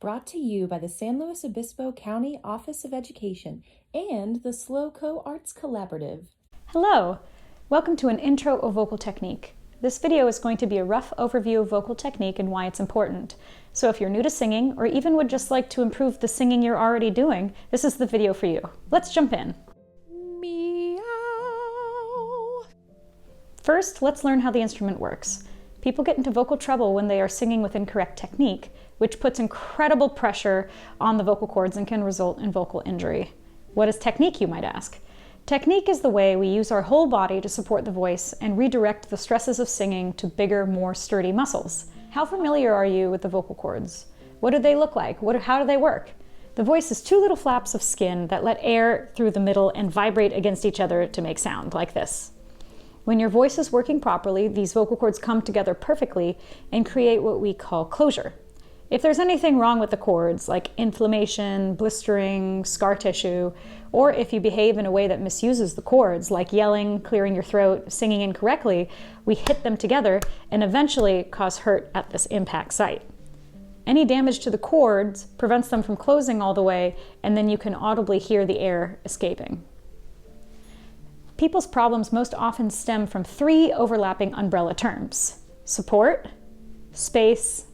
brought to you by the San Luis Obispo County Office of Education and the SLOCO Arts Collaborative. Hello! Welcome to an intro of vocal technique. This video is going to be a rough overview of vocal technique and why it's important. So if you're new to singing, or even would just like to improve the singing you're already doing, this is the video for you. Let's jump in. Meow. First, let's learn how the instrument works. People get into vocal trouble when they are singing with incorrect technique, which puts incredible pressure on the vocal cords and can result in vocal injury. What is technique, you might ask? Technique is the way we use our whole body to support the voice and redirect the stresses of singing to bigger, more sturdy muscles. How familiar are you with the vocal cords? What do they look like? How do they work? The voice is two little flaps of skin that let air through the middle and vibrate against each other to make sound, like this. When your voice is working properly, these vocal cords come together perfectly and create what we call closure. If there's anything wrong with the cords, like inflammation, blistering, scar tissue, or if you behave in a way that misuses the cords, like yelling, clearing your throat, singing incorrectly, we hit them together and eventually cause hurt at this impact site. Any damage to the cords prevents them from closing all the way, and then you can audibly hear the air escaping. People's problems most often stem from three overlapping umbrella terms: support, space,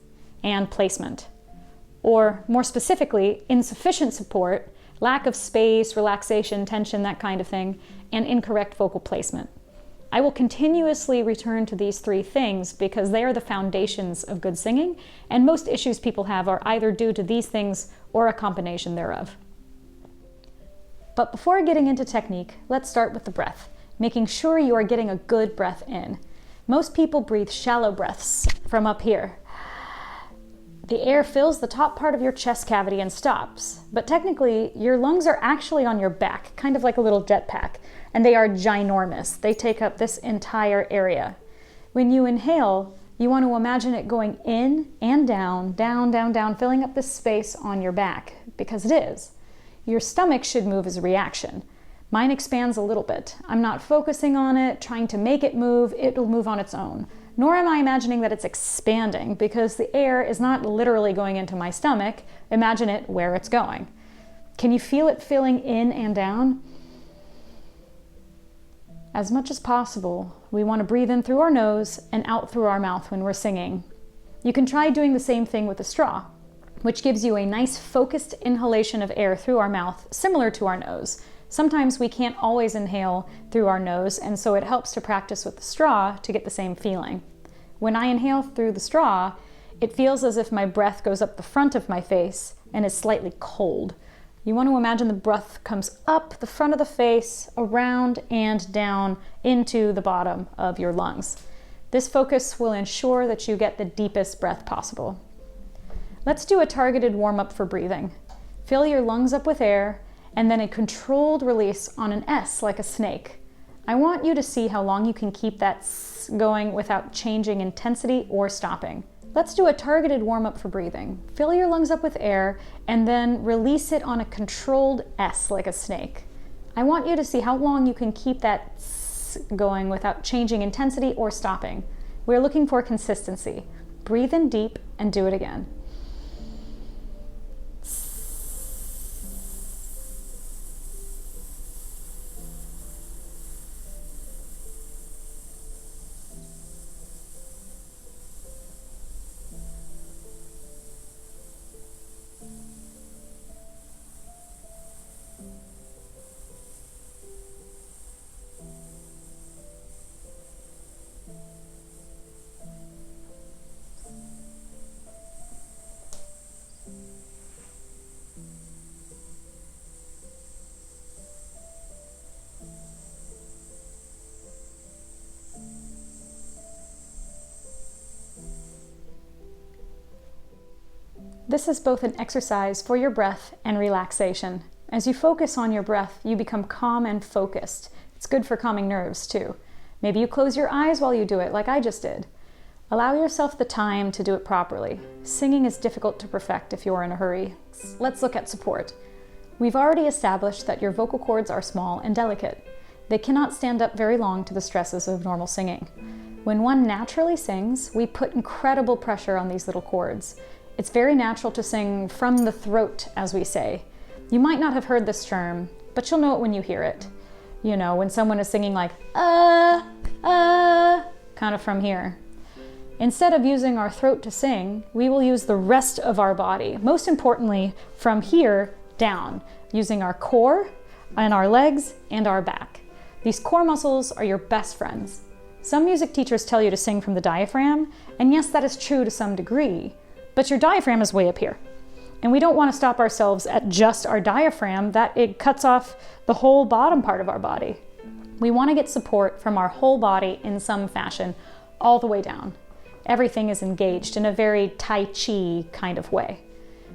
and placement. Or more specifically, insufficient support, lack of space, relaxation, tension, that kind of thing, and incorrect vocal placement. I will continuously return to these three things because they are the foundations of good singing, and most issues people have are either due to these things or a combination thereof. But before getting into technique, let's start with the breath, making sure you are getting a good breath in. Most people breathe shallow breaths from up here. The air fills the top part of your chest cavity and stops, but technically your lungs are actually on your back, kind of like a little jetpack, and they are ginormous. They take up this entire area. When you inhale, you want to imagine it going in and down, down, down, down, filling up this space on your back, because it is. Your stomach should move as a reaction. Mine expands a little bit. I'm not focusing on it, trying to make it move. It'll move on its own. Nor am I imagining that it's expanding, because the air is not literally going into my stomach. Imagine it where it's going. Can you feel it filling in and down? As much as possible, we want to breathe in through our nose and out through our mouth when we're singing. You can try doing the same thing with a straw, which gives you a nice focused inhalation of air through our mouth, similar to our nose. Sometimes we can't always inhale through our nose, and so it helps to practice with the straw to get the same feeling. When I inhale through the straw, it feels as if my breath goes up the front of my face and is slightly cold. You want to imagine the breath comes up the front of the face, around and down into the bottom of your lungs. This focus will ensure that you get the deepest breath possible. Let's do a targeted warm-up for breathing. Fill your lungs up with air, and then a controlled release on an S like a snake. I want you to see how long you can keep that S going without changing intensity or stopping. Let's do a targeted warm-up for breathing. Fill your lungs up with air, and then release it on a controlled S like a snake. I want you to see how long you can keep that S going without changing intensity or stopping. We're looking for consistency. Breathe in deep and do it again. This is both an exercise for your breath and relaxation. As you focus on your breath, you become calm and focused. It's good for calming nerves too. Maybe you close your eyes while you do it, like I just did. Allow yourself the time to do it properly. Singing is difficult to perfect if you're in a hurry. Let's look at support. We've already established that your vocal cords are small and delicate. They cannot stand up very long to the stresses of normal singing. When one naturally sings, we put incredible pressure on these little cords. It's very natural to sing from the throat, as we say. You might not have heard this term, but you'll know it when you hear it. You know, when someone is singing like, kind of from here. Instead of using our throat to sing, we will use the rest of our body, most importantly from here down, using our core and our legs and our back. These core muscles are your best friends. Some music teachers tell you to sing from the diaphragm, and yes, that is true to some degree, but your diaphragm is way up here. And we don't want to stop ourselves at just our diaphragm, that it cuts off the whole bottom part of our body. We want to get support from our whole body in some fashion, all the way down. Everything is engaged in a very Tai Chi kind of way.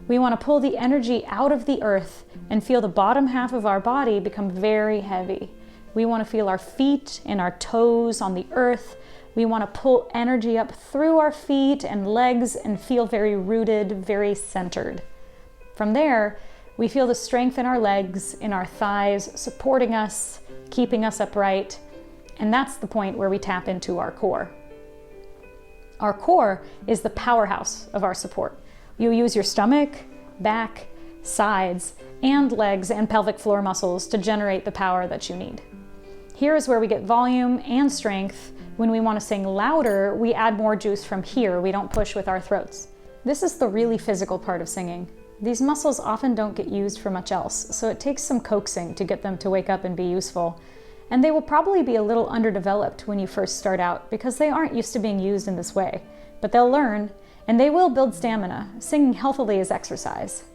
We want to pull the energy out of the earth and feel the bottom half of our body become very heavy. We want to feel our feet and our toes on the earth. We want to pull energy up through our feet and legs and feel very rooted, very centered. From there, we feel the strength in our legs, in our thighs, supporting us, keeping us upright, and that's the point where we tap into our core. Our core is the powerhouse of our support. You use your stomach, back, sides, and legs and pelvic floor muscles to generate the power that you need. Here is where we get volume and strength. When we want to sing louder, we add more juice from here. We don't push with our throats. This is the really physical part of singing. These muscles often don't get used for much else, so it takes some coaxing to get them to wake up and be useful. And they will probably be a little underdeveloped when you first start out because they aren't used to being used in this way. But they'll learn, and they will build stamina. Singing healthily is exercise.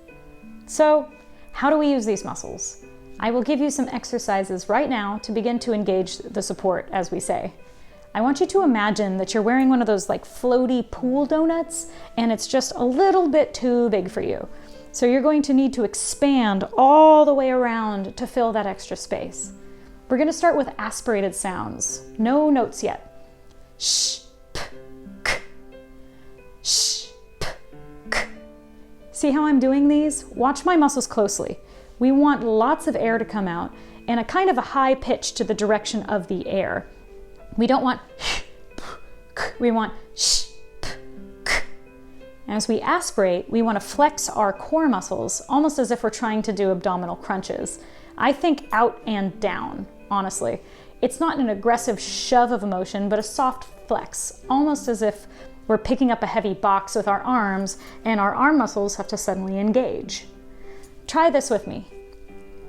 So, how do we use these muscles? I will give you some exercises right now to begin to engage the support, as we say. I want you to imagine that you're wearing one of those like floaty pool donuts and it's just a little bit too big for you. So you're going to need to expand all the way around to fill that extra space. We're going to start with aspirated sounds. No notes yet. Sh, p, k. Sh, p, k. See how I'm doing these? Watch my muscles closely. We want lots of air to come out and a kind of a high pitch to the direction of the air. We don't want sh, p, k. We want sh, p, k. As we aspirate, we want to flex our core muscles almost as if we're trying to do abdominal crunches. I think out and down, honestly. It's not an aggressive shove of emotion, but a soft flex, almost as if we're picking up a heavy box with our arms and our arm muscles have to suddenly engage. Try this with me.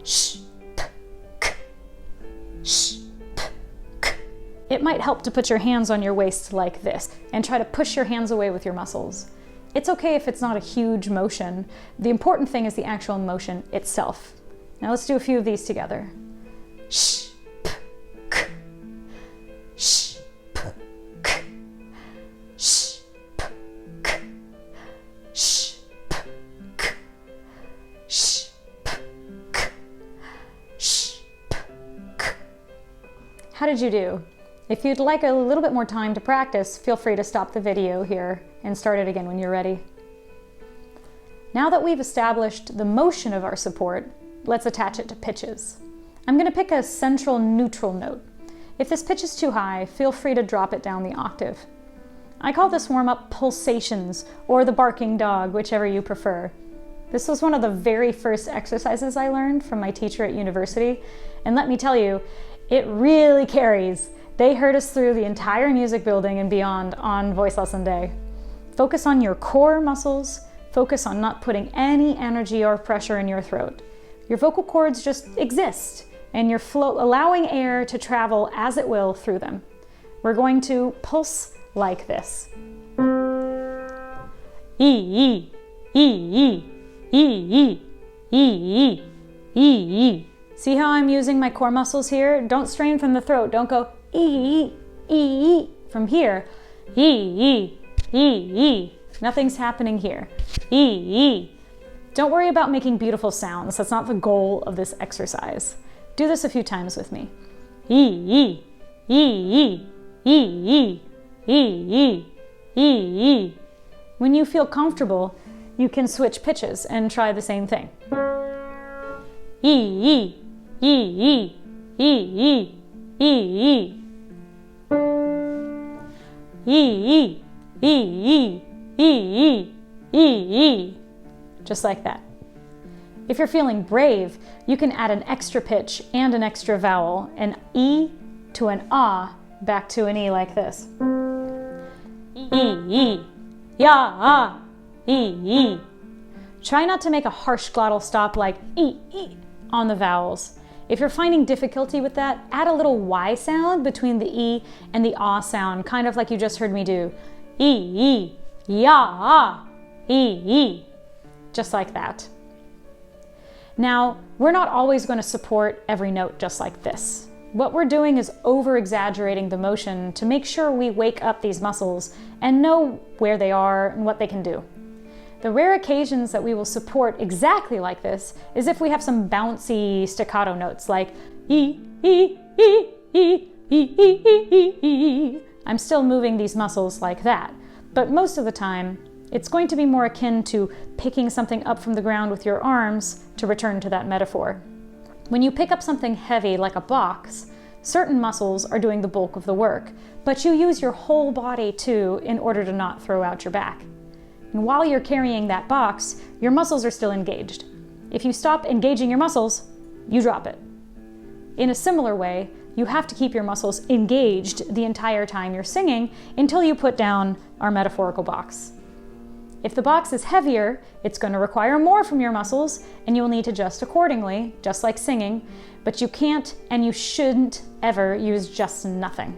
Sh, p, k. Sh, p, k. It might help to put your hands on your waist like this and try to push your hands away with your muscles. It's okay if it's not a huge motion. The important thing is the actual motion itself. Now let's do a few of these together. Sh, p, k. Sh, p, k. Sh, p, k. Sh, p, k. Sh, p, k. Sh, p, k. How did you do? If you'd like a little bit more time to practice, feel free to stop the video here and start it again when you're ready. Now that we've established the motion of our support, let's attach it to pitches. I'm going to pick a central neutral note. If this pitch is too high, feel free to drop it down the octave. I call this warm-up pulsations or the barking dog, whichever you prefer. This was one of the very first exercises I learned from my teacher at university, and let me tell you, it really carries. They heard us through the entire music building and beyond on voice lesson day. Focus on your core muscles. Focus on not putting any energy or pressure in your throat. Your vocal cords just exist, and you're allowing air to travel as it will through them. We're going to pulse like this. E, e, e, e, e, e, e, e. See how I'm using my core muscles here? Don't strain from the throat. Don't go e, e, from here. E, e. Nothing's happening here. E. Don't worry about making beautiful sounds. That's not the goal of this exercise. Do this a few times with me. E. When you feel comfortable, you can switch pitches and try the same thing. E. E. Just like that. If you're feeling brave, you can add an extra pitch and an extra vowel, an E to an ah, back to an E like this. E. Ya, ah, E. Try not to make a harsh glottal stop like E on the vowels. If you're finding difficulty with that, add a little Y sound between the E and the ah sound, kind of like you just heard me do. E. Ya, ah, E. Just like that. Now, we're not always going to support every note just like this. What we're doing is over-exaggerating the motion to make sure we wake up these muscles and know where they are and what they can do. The rare occasions that we will support exactly like this is if we have some bouncy staccato notes like E. I'm still moving these muscles like that, but most of the time, it's going to be more akin to picking something up from the ground with your arms, to return to that metaphor. When you pick up something heavy like a box, certain muscles are doing the bulk of the work, but you use your whole body too in order to not throw out your back. And while you're carrying that box, your muscles are still engaged. If you stop engaging your muscles, you drop it. In a similar way, you have to keep your muscles engaged the entire time you're singing until you put down our metaphorical box. If the box is heavier, it's going to require more from your muscles, and you'll need to adjust accordingly, just like singing, but you can't and you shouldn't ever use just nothing.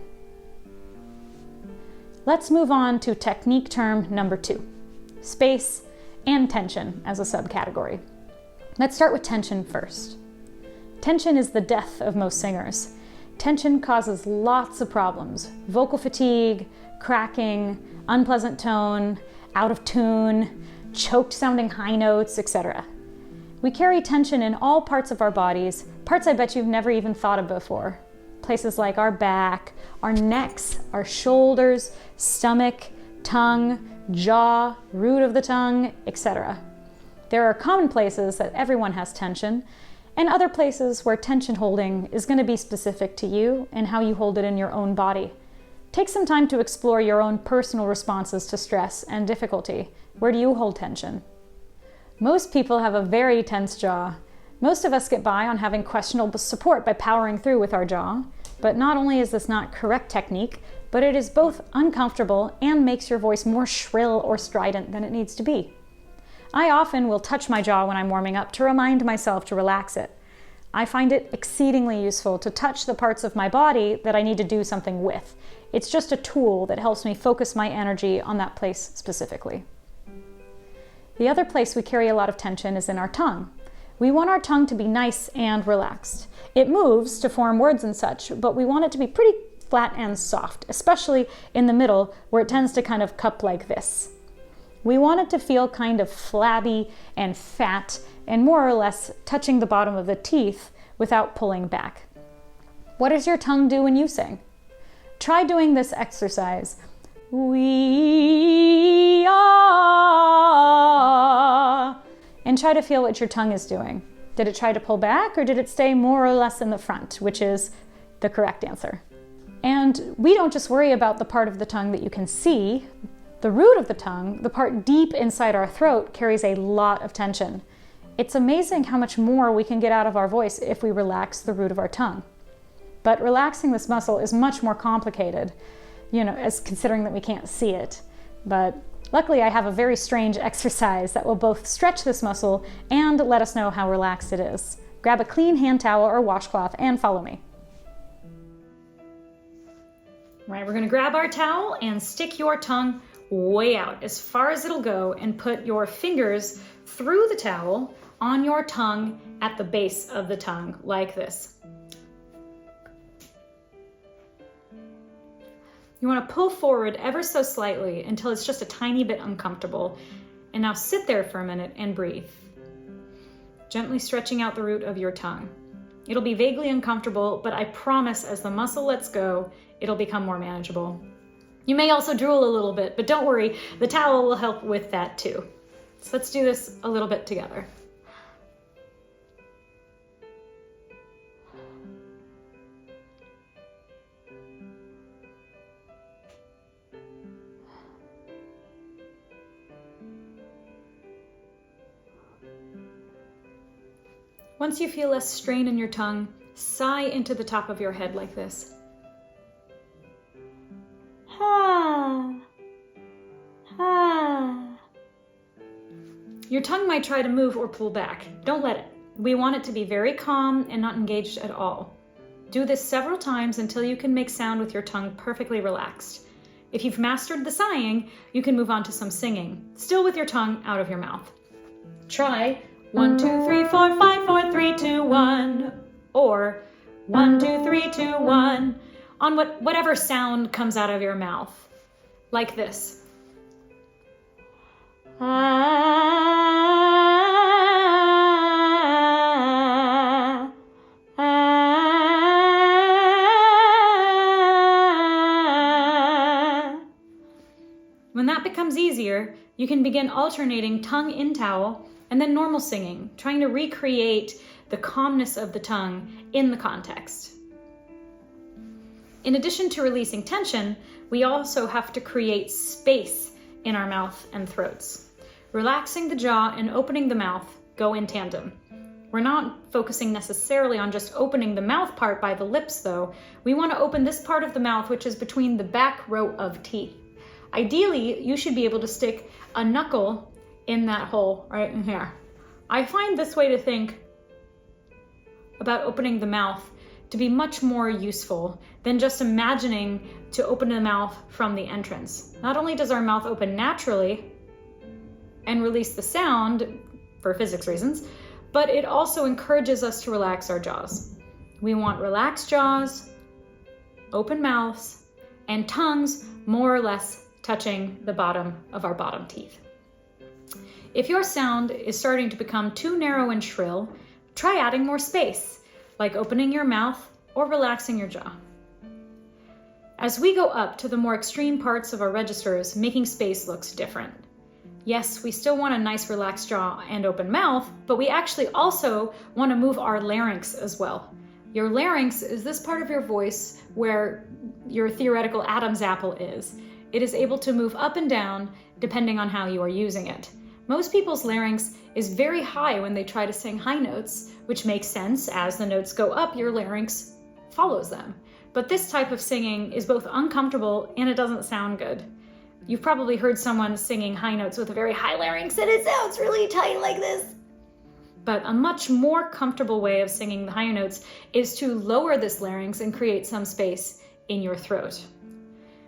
Let's move on to technique term number 2, space and tension as a subcategory. Let's start with tension first. Tension is the death of most singers. Tension causes lots of problems: vocal fatigue, cracking, unpleasant tone, out of tune, choked sounding high notes, etc. We carry tension in all parts of our bodies, parts I bet you've never even thought of before. Places like our back, our necks, our shoulders, stomach, tongue, jaw, root of the tongue, etc. There are common places that everyone has tension, and other places where tension holding is going to be specific to you and how you hold it in your own body. Take some time to explore your own personal responses to stress and difficulty. Where do you hold tension? Most people have a very tense jaw. Most of us get by on having questionable support by powering through with our jaw. But not only is this not correct technique, but it is both uncomfortable and makes your voice more shrill or strident than it needs to be. I often will touch my jaw when I'm warming up to remind myself to relax it. I find it exceedingly useful to touch the parts of my body that I need to do something with. It's just a tool that helps me focus my energy on that place specifically. The other place we carry a lot of tension is in our tongue. We want our tongue to be nice and relaxed. It moves to form words and such, but we want it to be pretty flat and soft, especially in the middle where it tends to kind of cup like this. We want it to feel kind of flabby and fat and more or less touching the bottom of the teeth without pulling back. What does your tongue do when you sing? Try doing this exercise. We are. And try to feel what your tongue is doing. Did it try to pull back, or did it stay more or less in the front, which is the correct answer? And we don't just worry about the part of the tongue that you can see. The root of the tongue, the part deep inside our throat, carries a lot of tension. It's amazing how much more we can get out of our voice if we relax the root of our tongue. But relaxing this muscle is much more complicated, as considering that we can't see it. But luckily I have a very strange exercise that will both stretch this muscle and let us know how relaxed it is. Grab a clean hand towel or washcloth and follow me. All right, we're gonna grab our towel and stick your tongue way out as far as it'll go and put your fingers through the towel on your tongue at the base of the tongue like this. You want to pull forward ever so slightly until it's just a tiny bit uncomfortable. And now sit there for a minute and breathe. Gently stretching out the root of your tongue. It'll be vaguely uncomfortable, but I promise as the muscle lets go, it'll become more manageable. You may also drool a little bit, but don't worry, the towel will help with that too. So let's do this a little bit together. Once you feel less strain in your tongue, sigh into the top of your head like this. Ha, ha. Your tongue might try to move or pull back. Don't let it. We want it to be very calm and not engaged at all. Do this several times until you can make sound with your tongue perfectly relaxed. If you've mastered the sighing, you can move on to some singing, still with your tongue out of your mouth. Try 1, 2, 3, 4, 5, 4, 3, 2, 1, or 1, 2, 3, 2, 1, on whatever sound comes out of your mouth, like this. When that becomes easier, you can begin alternating tongue in towel and then normal singing, trying to recreate the calmness of the tongue in the context. In addition to releasing tension, we also have to create space in our mouth and throats. Relaxing the jaw and opening the mouth go in tandem. We're not focusing necessarily on just opening the mouth part by the lips, though. We want to open this part of the mouth, which is between the back row of teeth. Ideally, you should be able to stick a knuckle in that hole right in here. I find this way to think about opening the mouth to be much more useful than just imagining to open the mouth from the entrance. Not only does our mouth open naturally and release the sound for physics reasons, but it also encourages us to relax our jaws. We want relaxed jaws, open mouths, and tongues more or less touching the bottom of our bottom teeth. If your sound is starting to become too narrow and shrill, try adding more space, like opening your mouth or relaxing your jaw. As we go up to the more extreme parts of our registers, making space looks different. Yes, we still want a nice relaxed jaw and open mouth, but we actually also want to move our larynx as well. Your larynx is this part of your voice where your theoretical Adam's apple is. It is able to move up and down depending on how you are using it. Most people's larynx is very high when they try to sing high notes, which makes sense. As the notes go up, your larynx follows them. But this type of singing is both uncomfortable and it doesn't sound good. You've probably heard someone singing high notes with a very high larynx and it sounds really tight like this. But a much more comfortable way of singing the high notes is to lower this larynx and create some space in your throat.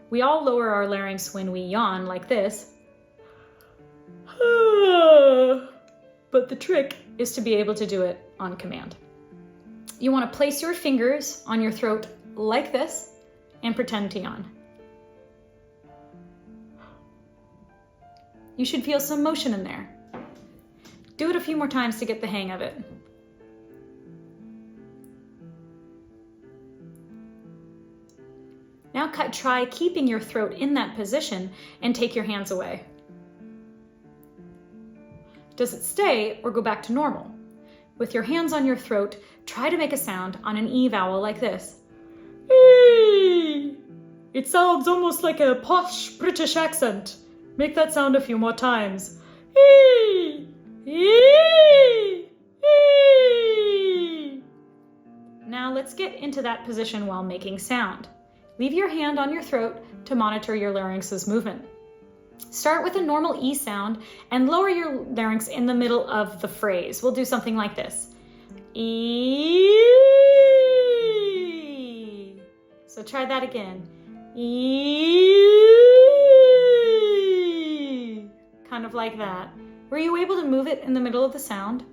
We all lower our larynx when we yawn like this. But the trick is to be able to do it on command. You want to place your fingers on your throat like this and pretend to yawn. You should feel some motion in there. Do it a few more times to get the hang of it. Now try keeping your throat in that position and take your hands away. Does it stay or go back to normal? With your hands on your throat, try to make a sound on an E vowel like this. E! It sounds almost like a posh British accent. Make that sound a few more times. E! E! E! Now let's get into that position while making sound. Leave your hand on your throat to monitor your larynx's movement. Start with a normal E sound and lower your larynx in the middle of the phrase. We'll do something like this. E. So try that again. E. Kind of like that. Were you able to move it in the middle of the sound?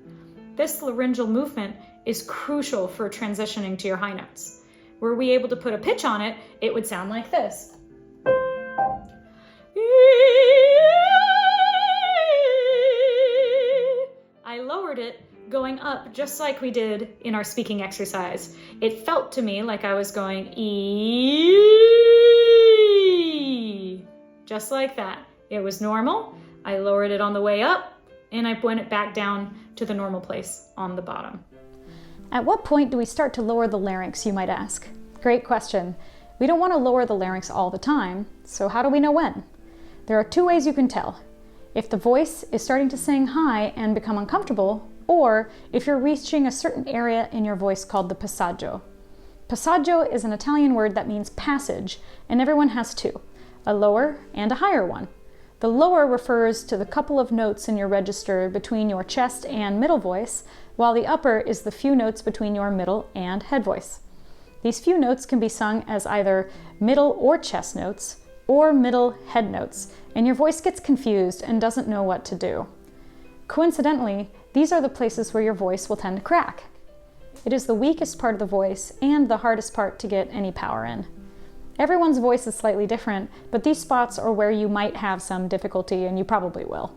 This laryngeal movement is crucial for transitioning to your high notes. Were we able to put a pitch on it, it would sound like this. I lowered it going up just like we did in our speaking exercise. It felt to me like I was going E, just like that. It was normal. I lowered it on the way up and I went it back down to the normal place on the bottom. At what point do we start to lower the larynx, you might ask? Great question. We don't want to lower the larynx all the time, so how do we know when? There are two ways you can tell. If the voice is starting to sing high and become uncomfortable, or if you're reaching a certain area in your voice called the passaggio. Passaggio is an Italian word that means passage, and everyone has two, a lower and a higher one. The lower refers to the couple of notes in your register between your chest and middle voice, while the upper is the few notes between your middle and head voice. These few notes can be sung as either middle or chest notes, or middle head notes, and your voice gets confused and doesn't know what to do. Coincidentally, these are the places where your voice will tend to crack. It is the weakest part of the voice and the hardest part to get any power in. Everyone's voice is slightly different, but these spots are where you might have some difficulty, and you probably will.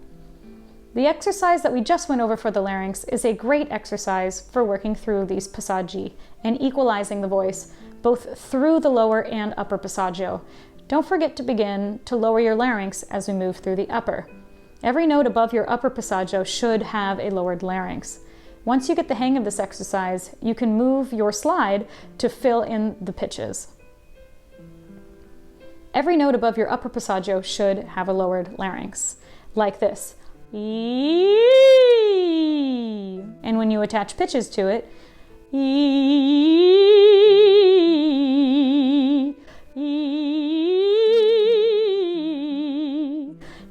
The exercise that we just went over for the larynx is a great exercise for working through these passaggi and equalizing the voice, both through the lower and upper passaggio. Don't forget to begin to lower your larynx as we move through the upper. Every note above your upper passaggio should have a lowered larynx. Once you get the hang of this exercise, you can move your slide to fill in the pitches. Every note above your upper passaggio should have a lowered larynx, like this. E. And when you attach pitches to it, E. E.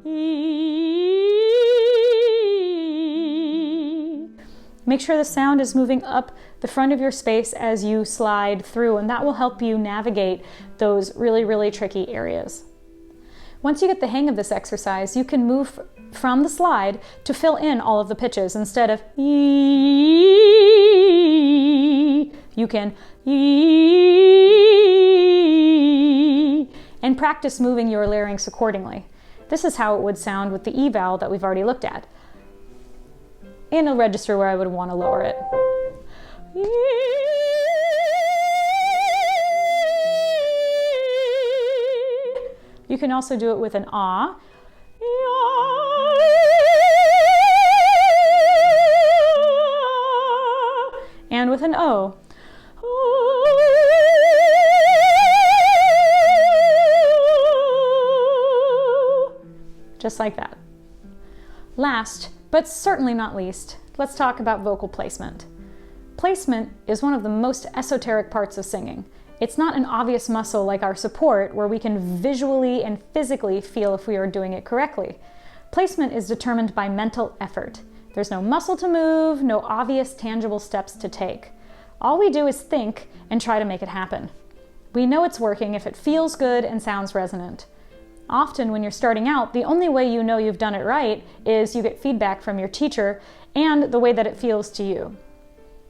E. Make sure the sound is moving up the front of your space as you slide through, and that will help you navigate those really, really tricky areas. Once you get the hang of this exercise, you can move from the slide to fill in all of the pitches. Instead of E, you can E, and practice moving your larynx accordingly. This is how it would sound with the E vowel that we've already looked at, in a register where I would want to lower it. You can also do it with an ah, and with an o. Just like that. Last, but certainly not least, let's talk about vocal placement. Placement is one of the most esoteric parts of singing. It's not an obvious muscle like our support, where we can visually and physically feel if we are doing it correctly. Placement is determined by mental effort. There's no muscle to move, no obvious tangible steps to take. All we do is think and try to make it happen. We know it's working if it feels good and sounds resonant. Often when you're starting out, the only way you know you've done it right is you get feedback from your teacher and the way that it feels to you.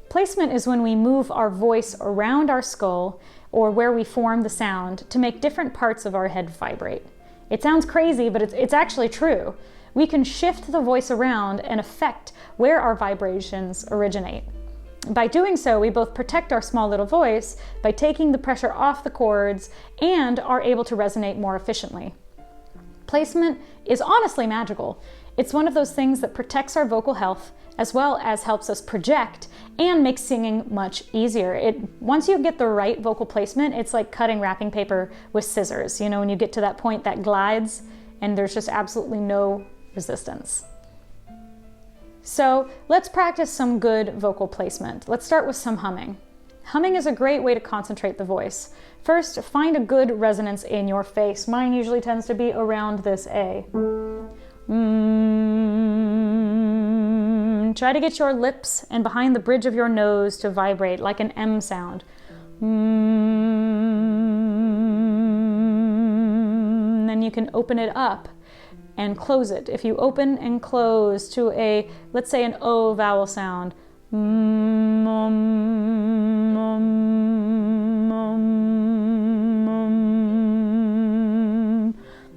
Placement is when we move our voice around our skull, or where we form the sound, to make different parts of our head vibrate. It sounds crazy, but it's actually true. We can shift the voice around and affect where our vibrations originate. By doing so, we both protect our small little voice by taking the pressure off the cords and are able to resonate more efficiently. Placement is honestly magical. It's one of those things that protects our vocal health as well as helps us project and makes singing much easier. Once you get the right vocal placement, it's like cutting wrapping paper with scissors. You know, when you get to that point that glides and there's just absolutely no resistance. So let's practice some good vocal placement. Let's start with some humming. Humming is a great way to concentrate the voice. First, find a good resonance in your face. Mine usually tends to be around this A. Try to get your lips and behind the bridge of your nose to vibrate like an M sound. Then you can open it up and close it. If you open and close to a, let's say, an O vowel sound,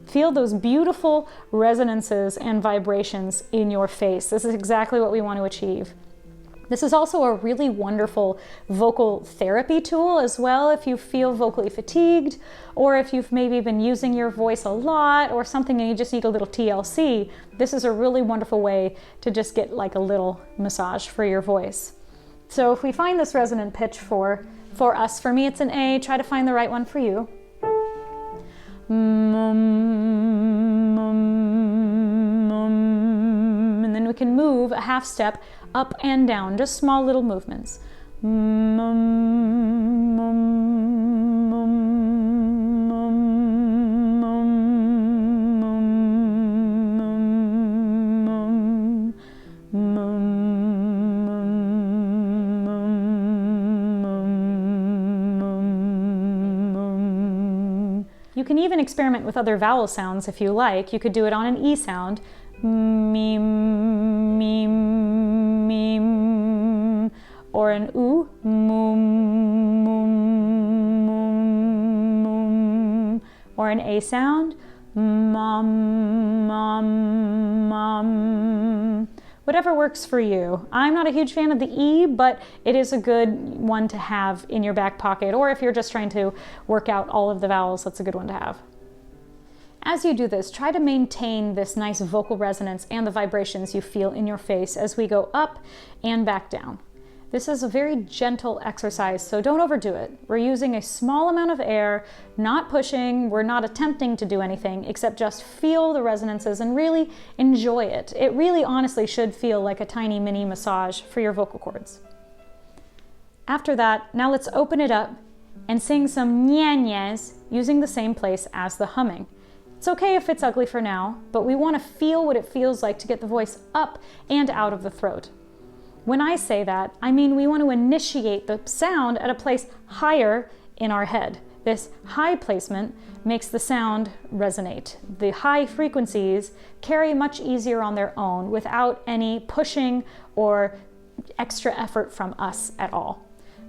feel those beautiful resonances and vibrations in your face. This is exactly what we want to achieve. This is also a really wonderful vocal therapy tool as well if you feel vocally fatigued, or if you've maybe been using your voice a lot or something and you just need a little TLC. This is a really wonderful way to just get like a little massage for your voice. So if we find this resonant pitch for us, for me it's an A, try to find the right one for you. and then we can move a half step up and down, just small little movements. You can even experiment with other vowel sounds if you like. You could do it on an E sound. Me, me, me, or an oo, moom, moom, moom, moom, or an A sound, mom, mom, mom. Whatever works for you. I'm not a huge fan of the E, but it is a good one to have in your back pocket, or if you're just trying to work out all of the vowels, that's a good one to have. As you do this, try to maintain this nice vocal resonance and the vibrations you feel in your face as we go up and back down. This is a very gentle exercise, so don't overdo it. We're using a small amount of air, not pushing, we're not attempting to do anything except just feel the resonances and really enjoy it. It really honestly should feel like a tiny mini massage for your vocal cords. After that, now let's open it up and sing some nya-nyas using the same place as the humming. It's okay if it's ugly for now, but we want to feel what it feels like to get the voice up and out of the throat. When I say that, I mean we want to initiate the sound at a place higher in our head. This high placement makes the sound resonate. The high frequencies carry much easier on their own without any pushing or extra effort from us at all.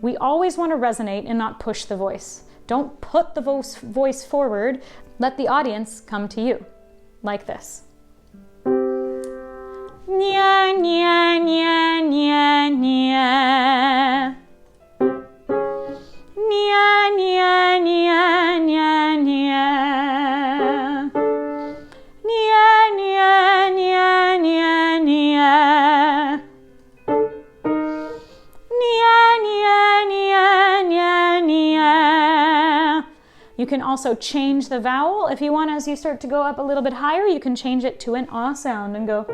We always want to resonate and not push the voice. Don't put the voice forward. Let the audience come to you, like this. Nya, nya, nya, nya, nya. Nya, nya, nya, nya, nya. Nya, nya, nya, nya, nya. Nya, nya, nya, nya, nya. You can also change the vowel. If you want, as you start to go up a little bit higher, you can change it to an ah sound and go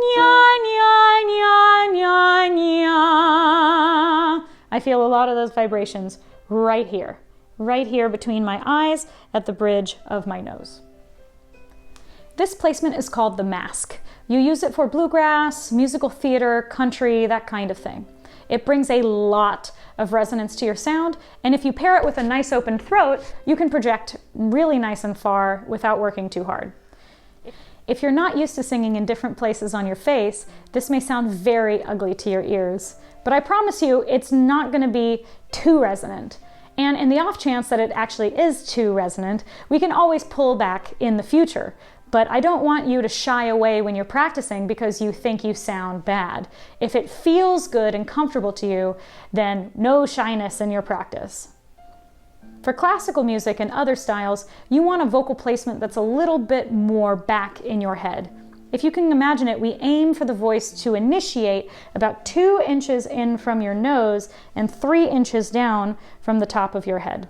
nya, nya, nya, nya, nya. I feel a lot of those vibrations right here between my eyes at the bridge of my nose. This placement is called the mask. You use it for bluegrass, musical theater, country, that kind of thing. It brings a lot of resonance to your sound, and if you pair it with a nice open throat, you can project really nice and far without working too hard. If you're not used to singing in different places on your face, this may sound very ugly to your ears, but I promise you it's not going to be too resonant. And in the off chance that it actually is too resonant, we can always pull back in the future. But I don't want you to shy away when you're practicing because you think you sound bad. If it feels good and comfortable to you, then no shyness in your practice. For classical music and other styles, you want a vocal placement that's a little bit more back in your head. If you can imagine it, we aim for the voice to initiate about 2 inches in from your nose and 3 inches down from the top of your head.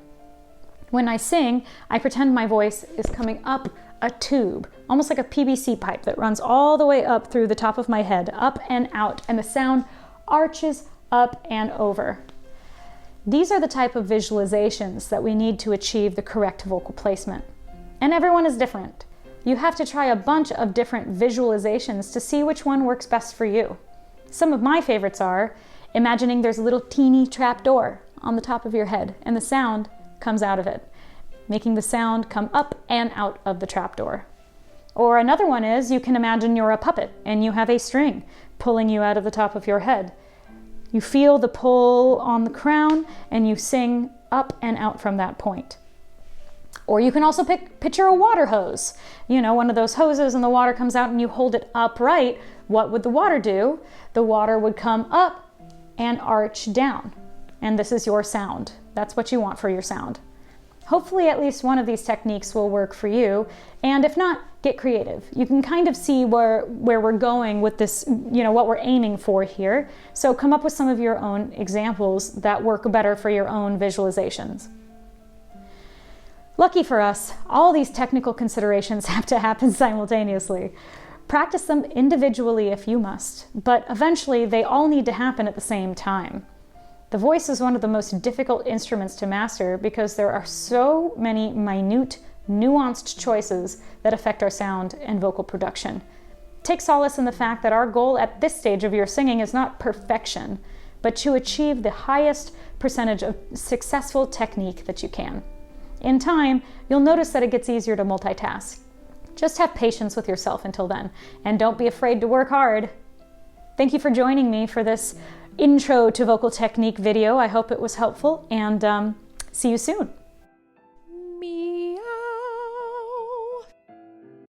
When I sing, I pretend my voice is coming up a tube, almost like a PVC pipe that runs all the way up through the top of my head, up and out, and the sound arches up and over. These are the type of visualizations that we need to achieve the correct vocal placement. And everyone is different. You have to try a bunch of different visualizations to see which one works best for you. Some of my favorites are imagining there's a little teeny trap door on the top of your head and the sound comes out of it, making the sound come up and out of the trap door. Or another one is you can imagine you're a puppet and you have a string pulling you out of the top of your head. You feel the pull on the crown and you sing up and out from that point. Or you can also picture a water hose. You know, one of those hoses and the water comes out and you hold it upright. What would the water do? The water would come up and arch down. And this is your sound. That's what you want for your sound. Hopefully at least one of these techniques will work for you. And if not, get creative. You can kind of see where we're going with this, you know, what we're aiming for here. So come up with some of your own examples that work better for your own visualizations. Lucky for us, all these technical considerations have to happen simultaneously. Practice them individually if you must, but eventually they all need to happen at the same time. The voice is one of the most difficult instruments to master because there are so many minute, nuanced choices that affect our sound and vocal production. Take solace in the fact that our goal at this stage of your singing is not perfection, but to achieve the highest percentage of successful technique that you can. In time, you'll notice that it gets easier to multitask. Just have patience with yourself until then, and don't be afraid to work hard. Thank you for joining me for this intro to vocal technique video. I hope it was helpful, and see you soon.